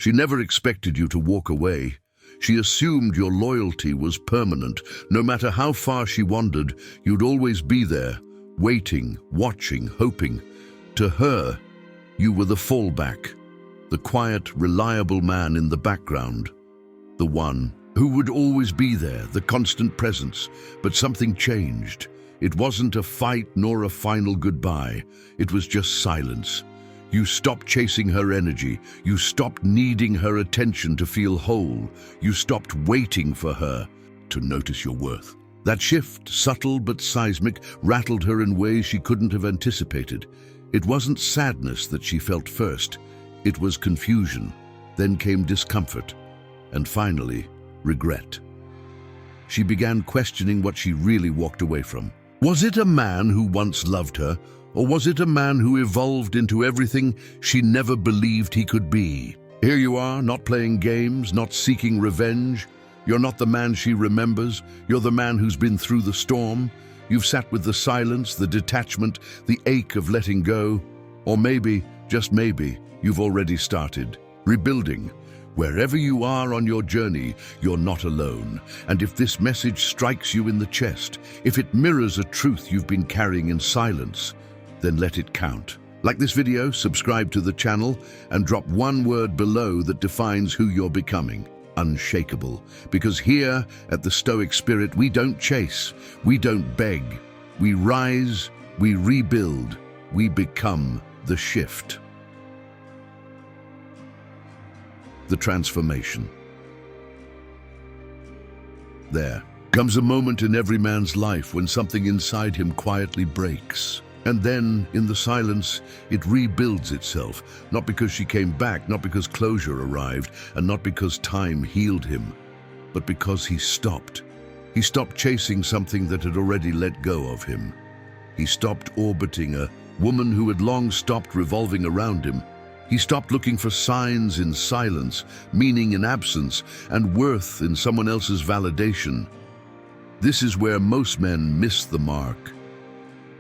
She never expected you to walk away. She assumed your loyalty was permanent. No matter how far she wandered, you'd always be there, waiting, watching, hoping. To her, you were the fallback, the quiet, reliable man in the background, the one who would always be there, the constant presence. But something changed. It wasn't a fight nor a final goodbye. It was just silence. You stopped chasing her energy. You stopped needing her attention to feel whole. You stopped waiting for her to notice your worth. That shift, subtle but seismic, rattled her in ways she couldn't have anticipated. It wasn't sadness that she felt first. It was confusion. Then came discomfort. And finally, regret. She began questioning what she really walked away from. Was it a man who once loved her, or was it a man who evolved into everything she never believed he could be? Here you are, not playing games, not seeking revenge. You're not the man she remembers. You're the man who's been through the storm. You've sat with the silence, the detachment, the ache of letting go. Or maybe, just maybe, you've already started rebuilding. Wherever you are on your journey, you're not alone. And if this message strikes you in the chest, if it mirrors a truth you've been carrying in silence, then let it count. Like this video, subscribe to the channel, and drop one word below that defines who you're becoming. Unshakable. Because here at the Stoic Spirit, we don't chase, we don't beg. We rise, we rebuild, we become the shift. The transformation. There comes a moment in every man's life when something inside him quietly breaks. And then, in the silence, it rebuilds itself, not because she came back, not because closure arrived, and not because time healed him, but because he stopped. He stopped chasing something that had already let go of him. He stopped orbiting a woman who had long stopped revolving around him. He stopped looking for signs in silence, meaning in absence, and worth in someone else's validation. This is where most men miss the mark.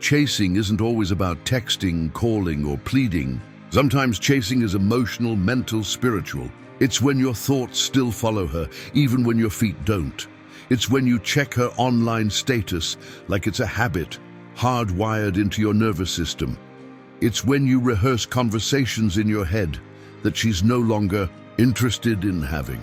Chasing isn't always about texting, calling, or pleading. Sometimes chasing is emotional, mental, spiritual. It's when your thoughts still follow her, even when your feet don't. It's when you check her online status like it's a habit, hardwired into your nervous system. It's when you rehearse conversations in your head that she's no longer interested in having.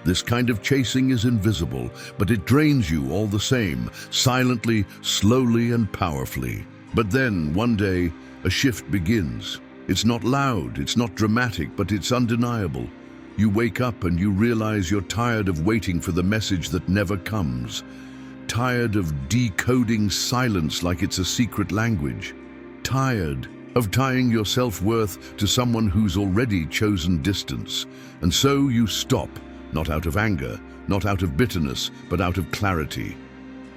This kind of chasing is invisible, but it drains you all the same, silently, slowly, and powerfully. But then, one day, a shift begins. It's not loud, it's not dramatic, but it's undeniable. You wake up and you realize you're tired of waiting for the message that never comes. Tired of decoding silence like it's a secret language. Tired of tying your self-worth to someone who's already chosen distance. And so you stop. Not out of anger, not out of bitterness, but out of clarity.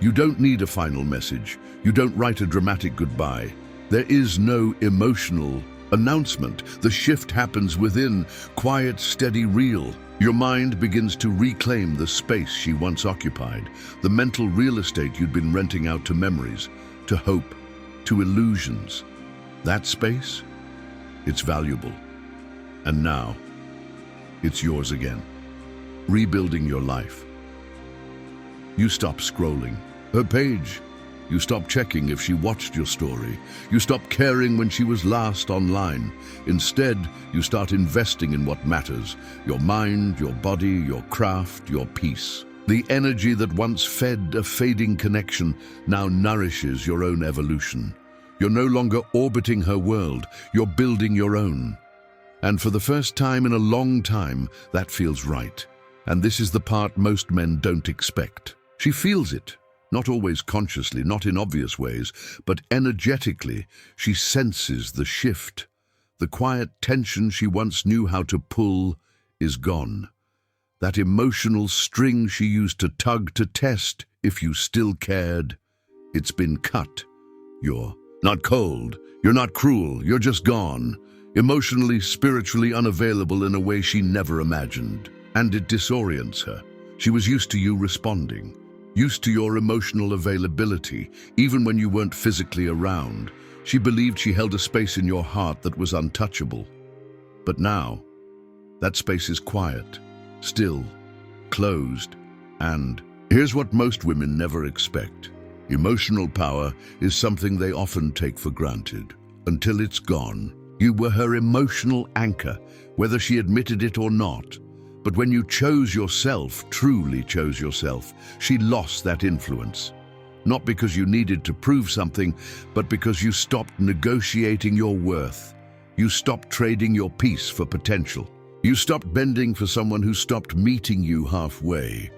You don't need a final message. You don't write a dramatic goodbye. There is no emotional announcement. The shift happens within, quiet, steady, real. Your mind begins to reclaim the space she once occupied, the mental real estate you'd been renting out to memories, to hope, to illusions. That space, it's valuable. And now, it's yours again. Rebuilding your life. You stop scrolling her page. You stop checking if she watched your story. You stop caring when she was last online. Instead, you start investing in what matters: your mind, your body, your craft, your peace. The energy that once fed a fading connection now nourishes your own evolution. You're no longer orbiting her world, you're building your own. And for the first time in a long time, that feels right. And this is the part most men don't expect. She feels it, not always consciously, not in obvious ways, but energetically. She senses the shift. The quiet tension she once knew how to pull is gone. That emotional string she used to tug to test if you still cared, it's been cut. You're not cold, you're not cruel, you're just gone. Emotionally, spiritually unavailable in a way she never imagined. And it disorients her. She was used to you responding, used to your emotional availability, even when you weren't physically around. She believed she held a space in your heart that was untouchable. But now, That space is quiet, still, closed, and here's what most women never expect. Emotional power is something they often take for granted, until it's gone. You were her emotional anchor, whether she admitted it or not. But when you chose yourself, truly chose yourself, she lost that influence. Not because you needed to prove something, but because you stopped negotiating your worth. You stopped trading your peace for potential. You stopped bending for someone who stopped meeting you halfway.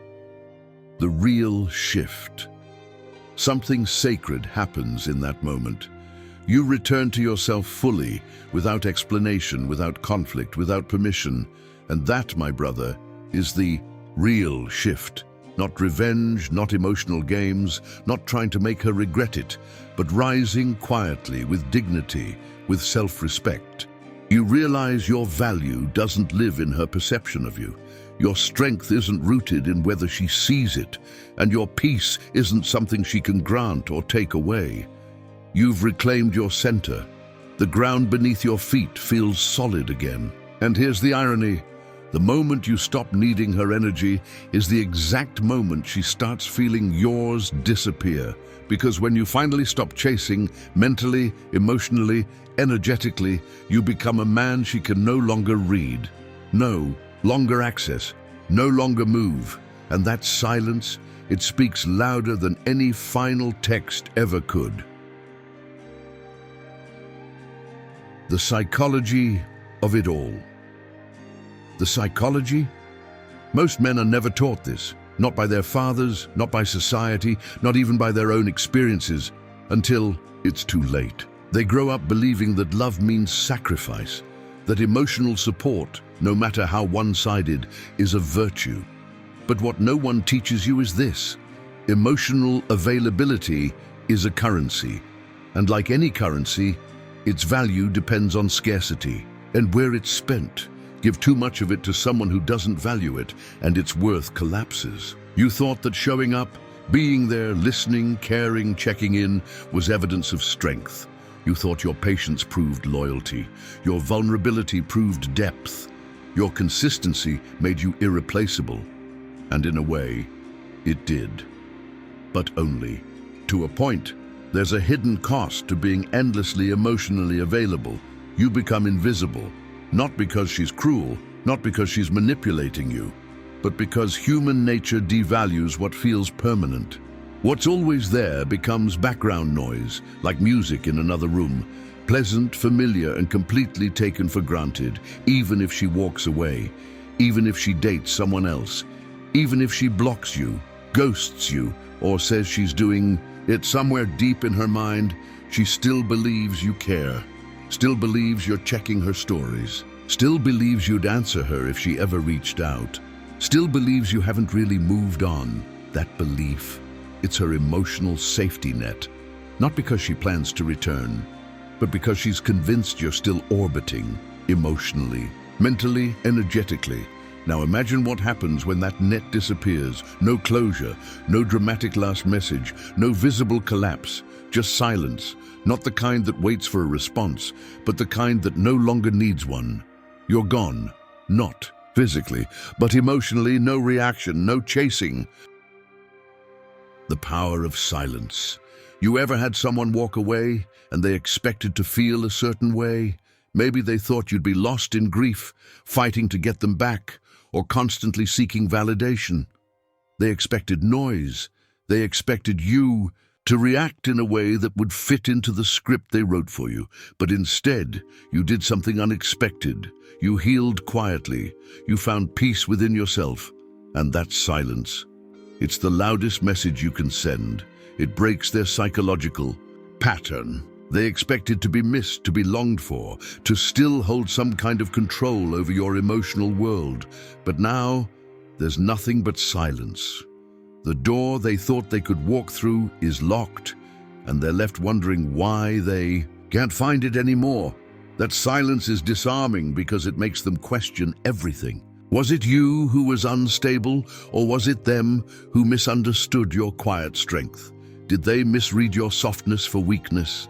The real shift. Something sacred happens in that moment. You return to yourself fully, without explanation, without conflict, without permission. And that, my brother, is the real shift. Not revenge, not emotional games, not trying to make her regret it, but rising quietly, with dignity, with self-respect. You realize your value doesn't live in her perception of you. Your strength isn't rooted in whether she sees it, and your peace isn't something she can grant or take away. You've reclaimed your center. The ground beneath your feet feels solid again. And here's the irony. The moment you stop needing her energy is the exact moment she starts feeling yours disappear. Because when you finally stop chasing, mentally, emotionally, energetically, you become a man she can no longer read, no longer access, no longer move. And that silence, it speaks louder than any final text ever could. The psychology of it all. The psychology? Most men are never taught this, not by their fathers, not by society, not even by their own experiences, until it's too late. They grow up believing that love means sacrifice, that emotional support, no matter how one-sided, is a virtue. But what no one teaches you is this: emotional availability is a currency, and like any currency, its value depends on scarcity and where it's spent. Give too much of it to someone who doesn't value it, and its worth collapses. You thought that showing up, being there, listening, caring, checking in, was evidence of strength. You thought your patience proved loyalty. Your vulnerability proved depth. Your consistency made you irreplaceable. And in a way, it did. But only to a point. There's a hidden cost to being endlessly emotionally available. You become invisible. Not because she's cruel, not because she's manipulating you, but because human nature devalues what feels permanent. What's always there becomes background noise, like music in another room, pleasant, familiar, and completely taken for granted, even if she walks away, even if she dates someone else, even if she blocks you, ghosts you, or says she's doing it. Somewhere deep in her mind, she still believes you care. Still believes you're checking her stories. Still believes you'd answer her if she ever reached out. Still believes you haven't really moved on. That belief, it's her emotional safety net. Not because she plans to return, but because she's convinced you're still orbiting, emotionally, mentally, energetically. Now imagine what happens when that net disappears. No closure, no dramatic last message, no visible collapse, just silence. Not the kind that waits for a response, but the kind that no longer needs one. You're gone, not physically, but emotionally. No reaction, no chasing. The power of silence. You ever had someone walk away and they expected to feel a certain way? Maybe they thought you'd be lost in grief, fighting to get them back, or constantly seeking validation. They expected noise. They expected you to react in a way that would fit into the script they wrote for you. But instead, you did something unexpected. You healed quietly. You found peace within yourself. And that's silence. It's the loudest message you can send. It breaks their psychological pattern. They expected to be missed, to be longed for, to still hold some kind of control over your emotional world. But now, there's nothing but silence. The door they thought they could walk through is locked, and they're left wondering why they can't find it anymore. That silence is disarming because it makes them question everything. Was it you who was unstable, or was it them who misunderstood your quiet strength? Did they misread your softness for weakness?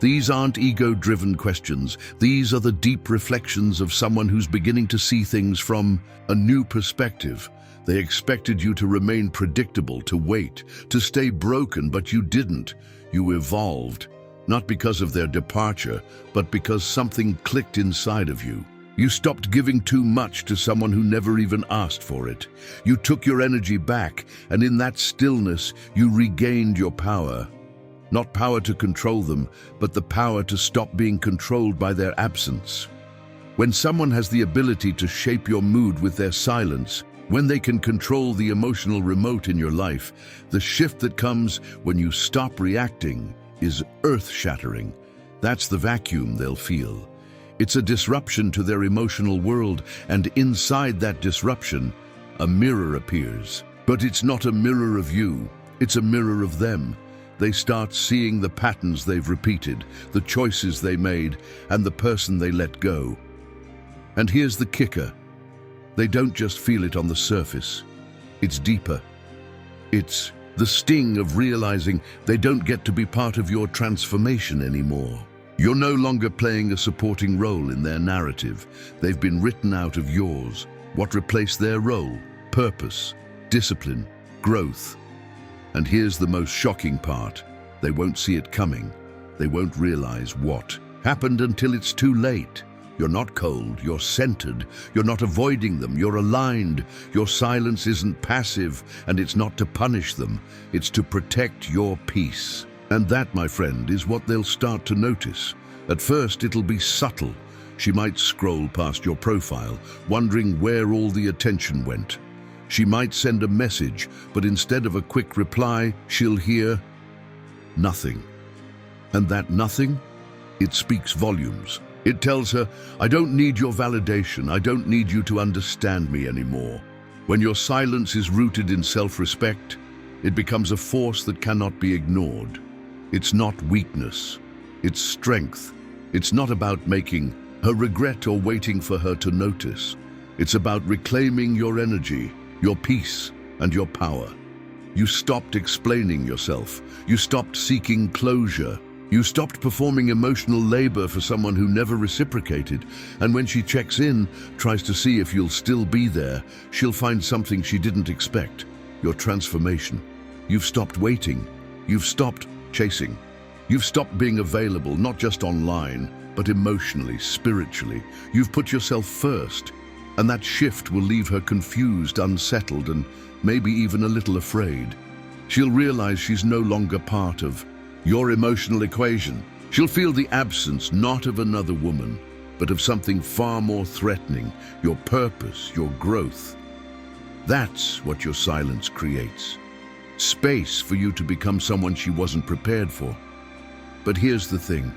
These aren't ego-driven questions. These are the deep reflections of someone who's beginning to see things from a new perspective. They expected you to remain predictable, to wait, to stay broken, but you didn't. You evolved, not because of their departure, but because something clicked inside of you. You stopped giving too much to someone who never even asked for it. You took your energy back, and in that stillness, you regained your power. Not power to control them, but the power to stop being controlled by their absence. When someone has the ability to shape your mood with their silence, when they can control the emotional remote in your life, the shift that comes when you stop reacting is earth-shattering. That's the vacuum they'll feel. It's a disruption to their emotional world, and inside that disruption, a mirror appears. But it's not a mirror of you, it's a mirror of them. They start seeing the patterns they've repeated, the choices they made, and the person they let go. And here's the kicker. They don't just feel it on the surface. It's deeper. It's the sting of realizing they don't get to be part of your transformation anymore. You're no longer playing a supporting role in their narrative. They've been written out of yours. What replaced their role? Purpose, discipline, growth. And here's the most shocking part. They won't see it coming. They won't realize what happened until it's too late. You're not cold, you're centered. You're not avoiding them, you're aligned. Your silence isn't passive, and it's not to punish them. It's to protect your peace. And that, my friend, is what they'll start to notice. At first, it'll be subtle. She might scroll past your profile, wondering where all the attention went. She might send a message, but instead of a quick reply, she'll hear nothing. And that nothing, it speaks volumes. It tells her, I don't need your validation. I don't need you to understand me anymore. When your silence is rooted in self-respect, it becomes a force that cannot be ignored. It's not weakness, it's strength. It's not about making her regret or waiting for her to notice. It's about reclaiming your energy, your peace, and your power. You stopped explaining yourself. You stopped seeking closure. You stopped performing emotional labor for someone who never reciprocated. And when she checks in, tries to see if you'll still be there, she'll find something she didn't expect: your transformation. You've stopped waiting. You've stopped chasing. You've stopped being available, not just online, but emotionally, spiritually. You've put yourself first. And that shift will leave her confused, unsettled, and maybe even a little afraid. She'll realize she's no longer part of your emotional equation. She'll feel the absence not of another woman, but of something far more threatening: your purpose, your growth. That's what your silence creates. Space for you to become someone she wasn't prepared for. But here's the thing.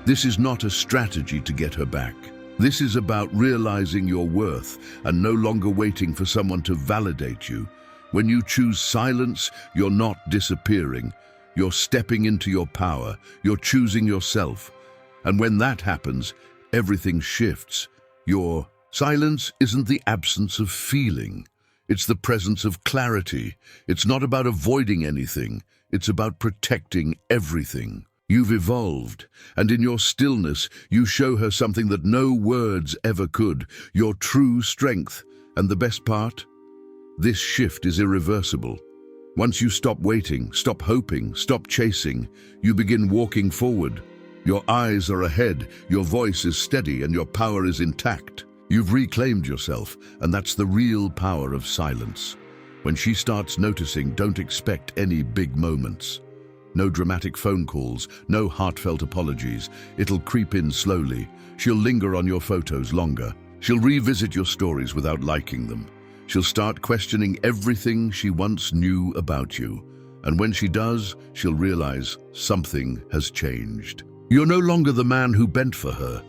This is not a strategy to get her back. This is about realizing your worth and no longer waiting for someone to validate you. When you choose silence, you're not disappearing. You're stepping into your power. You're choosing yourself. And when that happens, everything shifts. Your silence isn't the absence of feeling. It's the presence of clarity. It's not about avoiding anything. It's about protecting everything. You've evolved, and in your stillness, you show her something that no words ever could: your true strength. And the best part? This shift is irreversible. Once you stop waiting, stop hoping, stop chasing, you begin walking forward. Your eyes are ahead, your voice is steady, and your power is intact. You've reclaimed yourself, and that's the real power of silence. When she starts noticing, don't expect any big moments. No dramatic phone calls, no heartfelt apologies. It'll creep in slowly. She'll linger on your photos longer. She'll revisit your stories without liking them. She'll start questioning everything she once knew about you. And when she does, she'll realize something has changed. You're no longer the man who bent for her.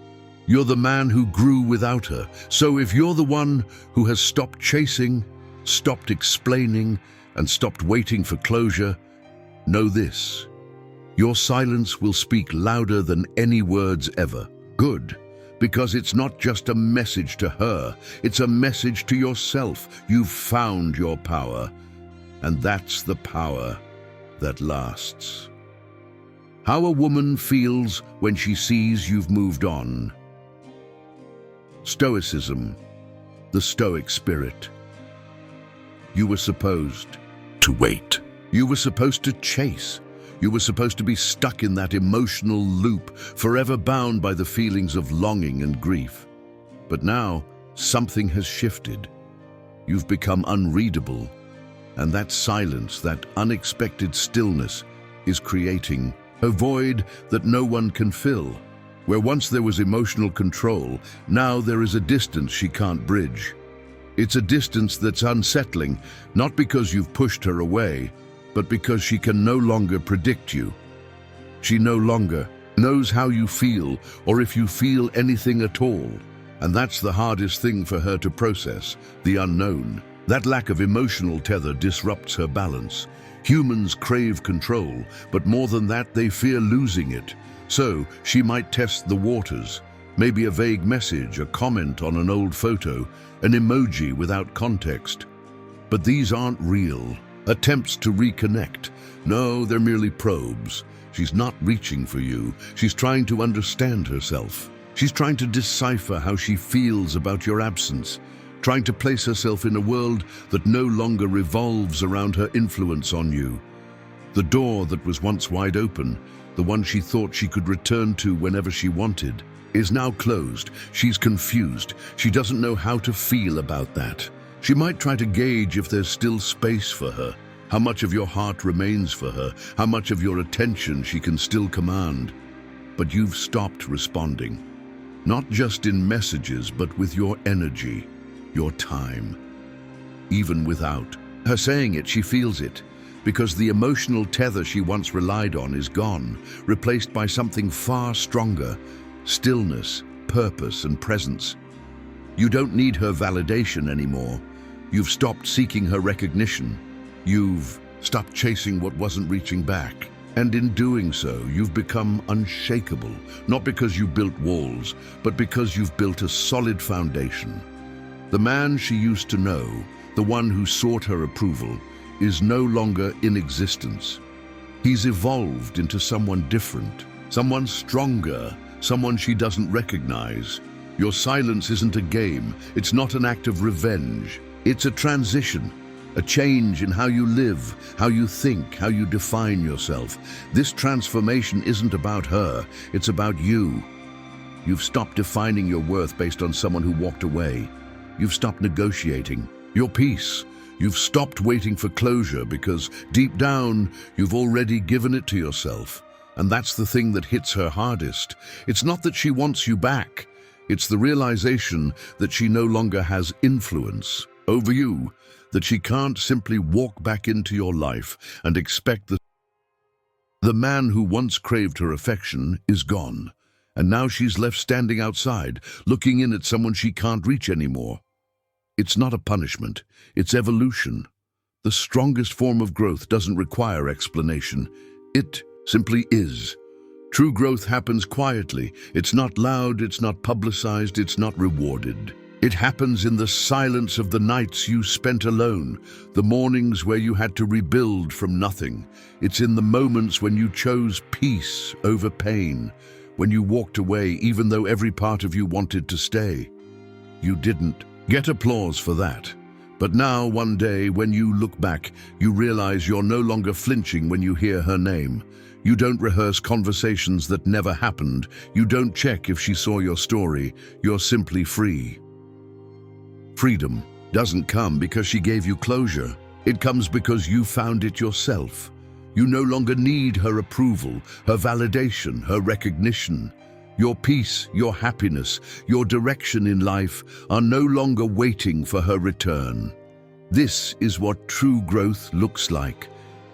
You're the man who grew without her. So if you're the one who has stopped chasing, stopped explaining, and stopped waiting for closure, know this: your silence will speak louder than any words ever. Good, because it's not just a message to her, it's a message to yourself. You've found your power, and that's the power that lasts. How a woman feels when she sees you've moved on. Stoicism, the Stoic spirit. You were supposed to wait. You were supposed to chase. You were supposed to be stuck in that emotional loop, forever bound by the feelings of longing and grief. But now, something has shifted. You've become unreadable, and that silence, that unexpected stillness, is creating a void that no one can fill. Where once there was emotional control, now there is a distance she can't bridge. It's a distance that's unsettling, not because you've pushed her away, but because she can no longer predict you. She no longer knows how you feel, or if you feel anything at all. And that's the hardest thing for her to process, the unknown. That lack of emotional tether disrupts her balance. Humans crave control, but more than that, they fear losing it. So, she might test the waters. Maybe a vague message, a comment on an old photo, an emoji without context. But these aren't real attempts to reconnect. No, they're merely probes. She's not reaching for you. She's trying to understand herself. She's trying to decipher how she feels about your absence, trying to place herself in a world that no longer revolves around her influence on you. The door that was once wide open, the one she thought she could return to whenever she wanted, is now closed. She's confused. She doesn't know how to feel about that. She might try to gauge if there's still space for her, how much of your heart remains for her, how much of your attention she can still command. But you've stopped responding, not just in messages, but with your energy, your time. Even without her saying it, she feels it, because the emotional tether she once relied on is gone, replaced by something far stronger: stillness, purpose, and presence. You don't need her validation anymore. You've stopped seeking her recognition. You've stopped chasing what wasn't reaching back. And in doing so, you've become unshakable, not because you built walls, but because you've built a solid foundation. The man she used to know, the one who sought her approval, is no longer in existence. He's evolved into someone different, someone stronger, someone she doesn't recognize. Your silence isn't a game. It's not an act of revenge. It's a transition, a change in how you live, how you think, how you define yourself. This transformation isn't about her, it's about you. You've stopped defining your worth based on someone who walked away. You've stopped negotiating your peace. You've stopped waiting for closure because deep down, you've already given it to yourself. And that's the thing that hits her hardest. It's not that she wants you back. It's the realization that she no longer has influence over you, that she can't simply walk back into your life and expect that the man who once craved her affection is gone, and now she's left standing outside, looking in at someone she can't reach anymore. It's not a punishment, it's evolution. The strongest form of growth doesn't require explanation. It simply is. True growth happens quietly. It's not loud, it's not publicized, it's not rewarded. It happens in the silence of the nights you spent alone, the mornings where you had to rebuild from nothing. It's in the moments when you chose peace over pain, when you walked away even though every part of you wanted to stay. You didn't get applause for that. But now, one day, when you look back, you realize you're no longer flinching when you hear her name. You don't rehearse conversations that never happened. You don't check if she saw your story. You're simply free. Freedom doesn't come because she gave you closure. It comes because you found it yourself. You no longer need her approval, her validation, her recognition. Your peace, your happiness, your direction in life are no longer waiting for her return. This is what true growth looks like.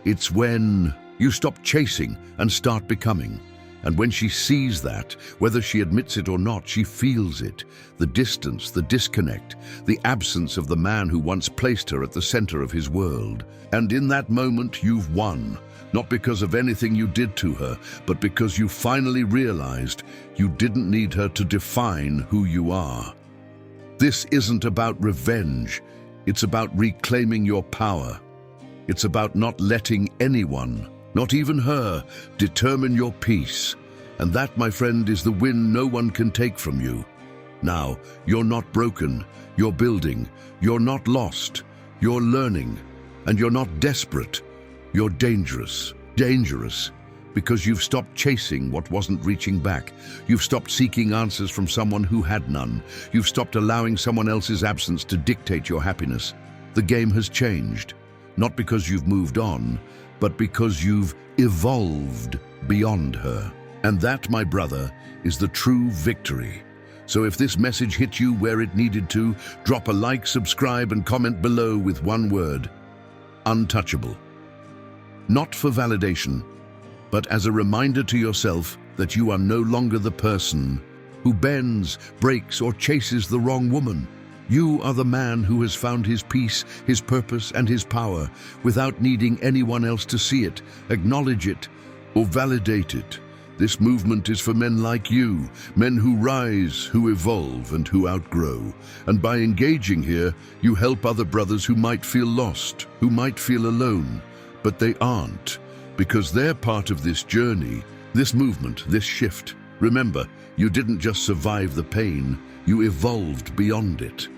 It's when you stop chasing and start becoming. And when she sees that, whether she admits it or not, she feels it. The distance, the disconnect, the absence of the man who once placed her at the center of his world. And in that moment, you've won. Not because of anything you did to her, but because you finally realized you didn't need her to define who you are. This isn't about revenge. It's about reclaiming your power. It's about not letting anyone not even her. Determine your peace. And that, my friend, is the win no one can take from you. Now, you're not broken, you're building, you're not lost, you're learning, and you're not desperate. You're dangerous, because you've stopped chasing what wasn't reaching back. You've stopped seeking answers from someone who had none. You've stopped allowing someone else's absence to dictate your happiness. The game has changed, not because you've moved on, but because you've evolved beyond her. And that, my brother, is the true victory. So if this message hit you where it needed to, drop a like, subscribe, and comment below with one word: untouchable. Not for validation, but as a reminder to yourself that you are no longer the person who bends, breaks, or chases the wrong woman. You are the man who has found his peace, his purpose, and his power without needing anyone else to see it, acknowledge it, or validate it. This movement is for men like you, men who rise, who evolve, and who outgrow. And by engaging here, you help other brothers who might feel lost, who might feel alone, but they aren't, because they're part of this journey, this movement, this shift. Remember, you didn't just survive the pain, you evolved beyond it.